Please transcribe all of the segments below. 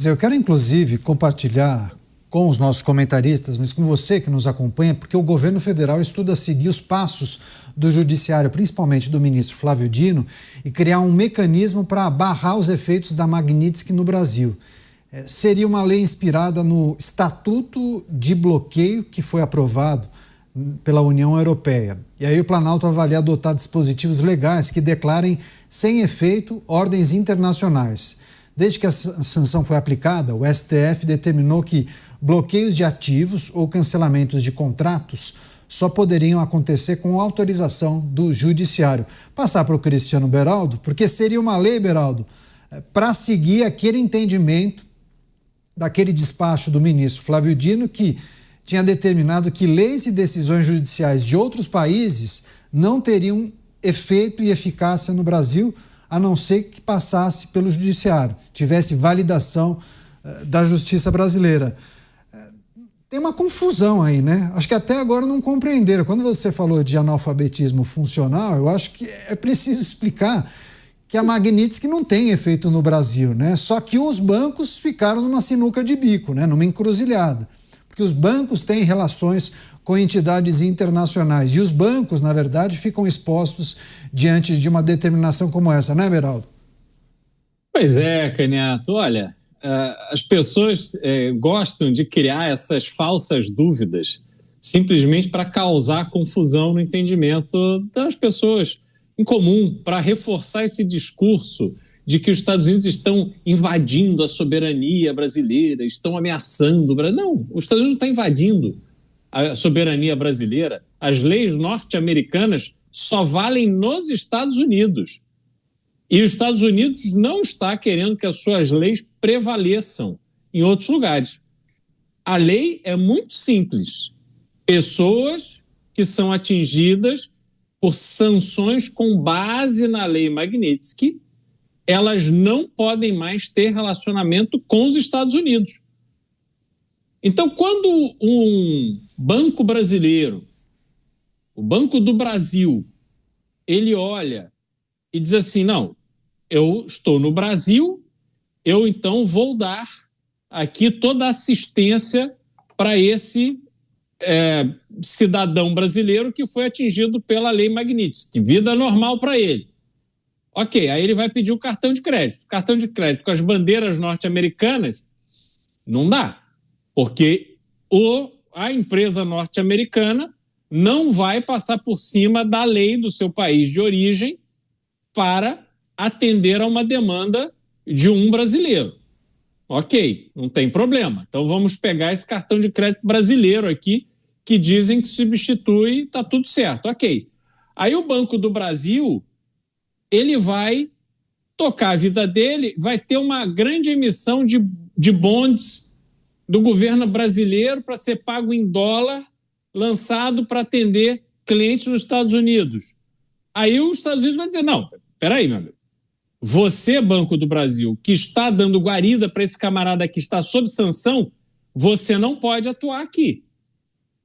Eu quero, inclusive, compartilhar com os nossos comentaristas, mas com você que nos acompanha, porque o governo federal estuda seguir os passos do judiciário, principalmente do ministro Flávio Dino, e criar um mecanismo para barrar os efeitos da Magnitsky no Brasil. Seria uma lei inspirada no Estatuto de Bloqueio, que foi aprovado pela União Europeia. E aí o Planalto avalia adotar dispositivos legais que declarem sem efeito ordens internacionais. Desde que a sanção foi aplicada, o STF determinou que bloqueios de ativos ou cancelamentos de contratos só poderiam acontecer com autorização do judiciário. Passar para o Cristiano Beraldo, porque seria uma lei, Beraldo, para seguir aquele entendimento daquele despacho do ministro Flávio Dino, que tinha determinado que leis e decisões judiciais de outros países não teriam efeito e eficácia no Brasil, a não ser que passasse pelo judiciário, tivesse validação da justiça brasileira. Tem uma confusão aí, né? Acho que até agora não compreenderam. Quando você falou de analfabetismo funcional, eu acho que é preciso explicar que a Magnitsky não tem efeito no Brasil, né? Só que os bancos ficaram numa sinuca de bico, né? Numa encruzilhada. Porque os bancos têm relações com entidades internacionais. E os bancos, na verdade, ficam expostos diante de uma determinação como essa, né, Beraldo? Pois é, Caniato. Olha, as pessoas gostam de criar essas falsas dúvidas simplesmente para causar confusão no entendimento das pessoas em comum, para reforçar esse discurso de que os Estados Unidos estão invadindo a soberania brasileira, estão ameaçando o Brasil. Não, os Estados Unidos não estão invadindo a soberania brasileira. As leis norte-americanas só valem nos Estados Unidos. E os Estados Unidos não está querendo que as suas leis prevaleçam em outros lugares. A lei é muito simples. Pessoas que são atingidas por sanções com base na lei Magnitsky, elas não podem mais ter relacionamento com os Estados Unidos. Então, quando um banco brasileiro, o Banco do Brasil, ele olha e diz assim, não, eu estou no Brasil, eu então vou dar aqui toda a assistência para esse cidadão brasileiro que foi atingido pela lei Magnitsky, vida normal para ele. Ok, aí ele vai pedir o cartão de crédito. Cartão de crédito com as bandeiras norte-americanas, não dá, porque a empresa norte-americana não vai passar por cima da lei do seu país de origem para atender a uma demanda de um brasileiro. Ok, não tem problema. Então vamos pegar esse cartão de crédito brasileiro aqui, que dizem que substitui, está tudo certo. Ok. Aí o Banco do Brasil, ele vai tocar a vida dele, vai ter uma grande emissão de bonds do governo brasileiro para ser pago em dólar, lançado para atender clientes nos Estados Unidos. Aí os Estados Unidos vai dizer, não, peraí, meu amigo, você, Banco do Brasil, que está dando guarida para esse camarada que está sob sanção, você não pode atuar aqui.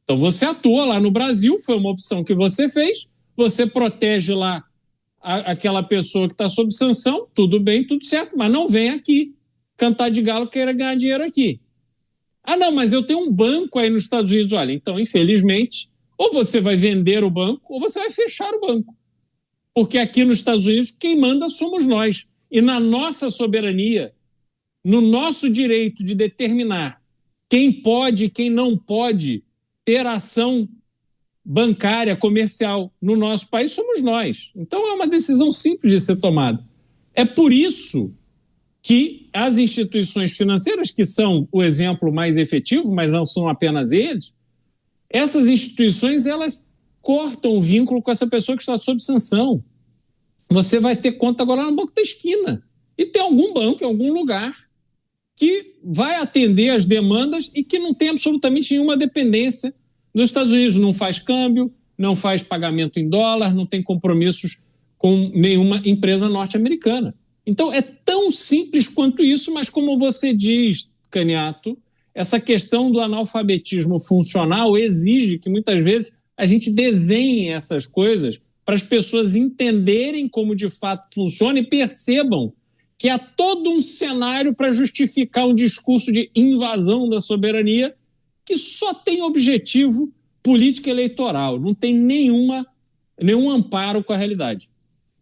Então você atua lá no Brasil, foi uma opção que você fez, você protege lá aquela pessoa que está sob sanção, tudo bem, tudo certo, mas não vem aqui cantar de galo, queira ganhar dinheiro aqui. Ah, não, mas eu tenho um banco aí nos Estados Unidos. Olha, então, infelizmente, ou você vai vender o banco ou você vai fechar o banco. Porque aqui nos Estados Unidos, quem manda somos nós. E na nossa soberania, no nosso direito de determinar quem pode e quem não pode ter ação bancária, comercial no nosso país, somos nós. Então é uma decisão simples de ser tomada. É por isso que as instituições financeiras, que são o exemplo mais efetivo, mas não são apenas eles, essas instituições, elas cortam o vínculo com essa pessoa que está sob sanção. Você vai ter conta agora no banco da esquina. E tem algum banco, em algum lugar, que vai atender as demandas e que não tem absolutamente nenhuma dependência dos Estados Unidos. Não faz câmbio, não faz pagamento em dólar, não tem compromissos com nenhuma empresa norte-americana. Então, é tão simples quanto isso, mas como você diz, Caniato, essa questão do analfabetismo funcional exige que, muitas vezes, a gente desenhe essas coisas para as pessoas entenderem como de fato funciona e percebam que há todo um cenário para justificar um discurso de invasão da soberania que só tem objetivo político eleitoral, não tem nenhum amparo com a realidade.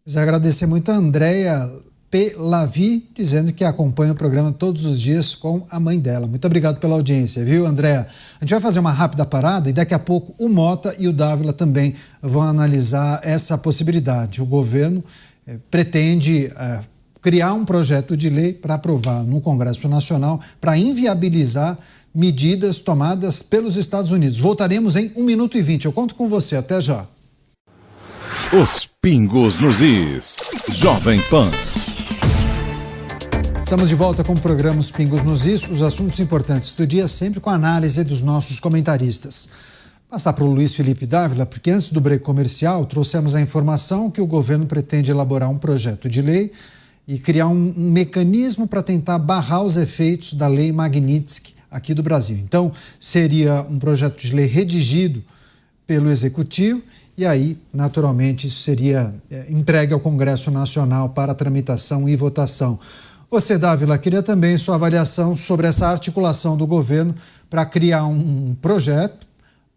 Quero agradecer muito a Andréia P. Lavi, dizendo que acompanha o programa todos os dias com a mãe dela. Muito obrigado pela audiência, viu, Andréia? A gente vai fazer uma rápida parada e daqui a pouco o Mota e o Dávila também vão analisar essa possibilidade. O governo pretende criar um projeto de lei para aprovar no Congresso Nacional para inviabilizar medidas tomadas pelos Estados Unidos. Voltaremos em 1 minuto e 20. Eu conto com você. Até já. Os pingos nos is. Jovem Pan. Estamos de volta com o programa Os Pingos nos Is, os assuntos importantes do dia, sempre com a análise dos nossos comentaristas. Passar para o Luiz Felipe Dávila, porque antes do break comercial trouxemos a informação que o governo pretende elaborar um projeto de lei e criar um mecanismo para tentar barrar os efeitos da Lei Magnitsky aqui do Brasil. Então, seria um projeto de lei redigido pelo Executivo e aí, naturalmente, isso seria entregue ao Congresso Nacional para tramitação e votação. Você, Dávila, queria também sua avaliação sobre essa articulação do governo para criar um projeto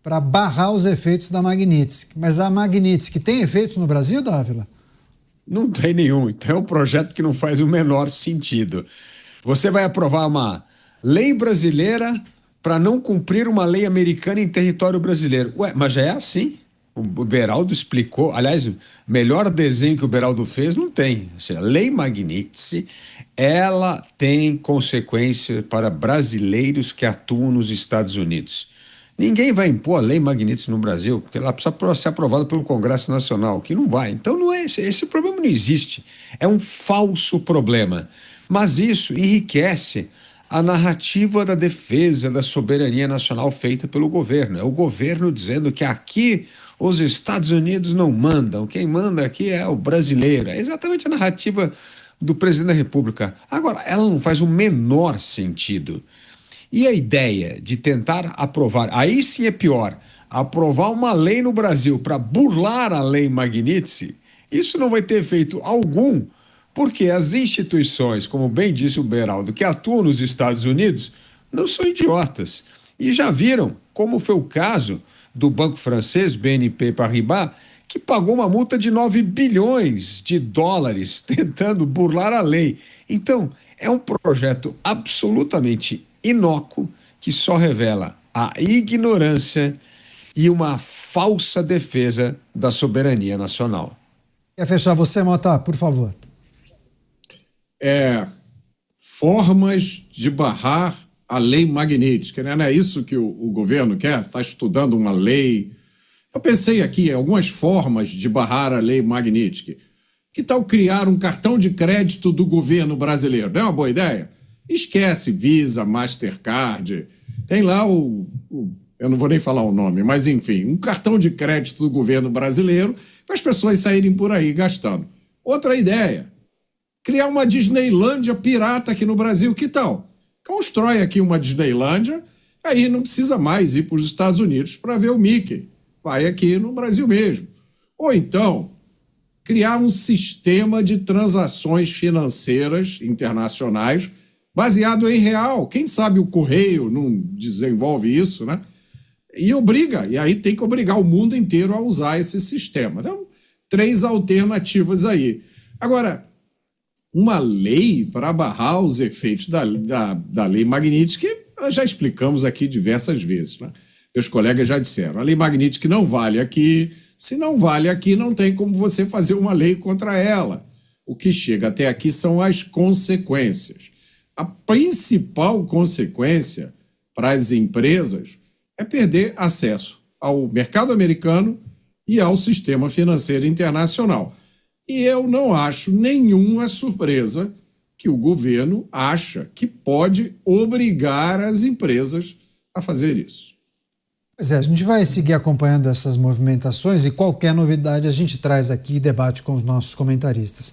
para barrar os efeitos da Magnitsky. Mas a Magnitsky tem efeitos no Brasil, Dávila? Não tem nenhum. Então é um projeto que não faz o menor sentido. Você vai aprovar uma lei brasileira para não cumprir uma lei americana em território brasileiro. Ué, mas já é assim? O Beraldo explicou, aliás, o melhor desenho que o Beraldo fez não tem. Ou seja, a lei Magnitsky, ela tem consequência para brasileiros que atuam nos Estados Unidos. Ninguém vai impor a lei Magnitsky no Brasil, porque ela precisa ser aprovada pelo Congresso Nacional, que não vai. Então não é esse problema não existe. É um falso problema. Mas isso enriquece a narrativa da defesa da soberania nacional feita pelo governo. É o governo dizendo que aqui os Estados Unidos não mandam, quem manda aqui é o brasileiro. É exatamente a narrativa do presidente da República. Agora, ela não faz o menor sentido. E a ideia de tentar aprovar, aí sim é pior, aprovar uma lei no Brasil para burlar a lei Magnitsky, isso não vai ter efeito algum, porque as instituições, como bem disse o Beraldo, que atuam nos Estados Unidos, não são idiotas. E já viram como foi o caso do banco francês, BNP Paribas, que pagou uma multa de 9 bilhões de dólares tentando burlar a lei. Então, é um projeto absolutamente inócuo que só revela a ignorância e uma falsa defesa da soberania nacional. Quer fechar você, Mota, por favor? Formas de barrar a lei Magnitsky, né? Não é isso que o governo quer? Está estudando uma lei. Eu pensei aqui em algumas formas de barrar a lei Magnitsky. Que tal criar um cartão de crédito do governo brasileiro? Não é uma boa ideia? Esquece Visa, Mastercard. Tem lá eu não vou nem falar o nome, mas enfim, um cartão de crédito do governo brasileiro para as pessoas saírem por aí gastando. Outra ideia, criar uma Disneylândia pirata aqui no Brasil. Que tal? Constrói aqui uma Disneylândia, aí não precisa mais ir para os Estados Unidos para ver o Mickey. Vai aqui no Brasil mesmo. Ou então, criar um sistema de transações financeiras internacionais baseado em real. Quem sabe o Correio não desenvolve isso, né? E aí tem que obrigar o mundo inteiro a usar esse sistema. Então, 3 alternativas aí. Agora, uma lei para barrar os efeitos da lei Magnitsky, nós já explicamos aqui diversas vezes, né? Meus colegas já disseram, a lei Magnitsky não vale aqui, se não vale aqui, não tem como você fazer uma lei contra ela. O que chega até aqui são as consequências. A principal consequência para as empresas é perder acesso ao mercado americano e ao sistema financeiro internacional. E eu não acho nenhuma surpresa que o governo acha que pode obrigar as empresas a fazer isso. Pois é, a gente vai seguir acompanhando essas movimentações e qualquer novidade a gente traz aqui e debate com os nossos comentaristas.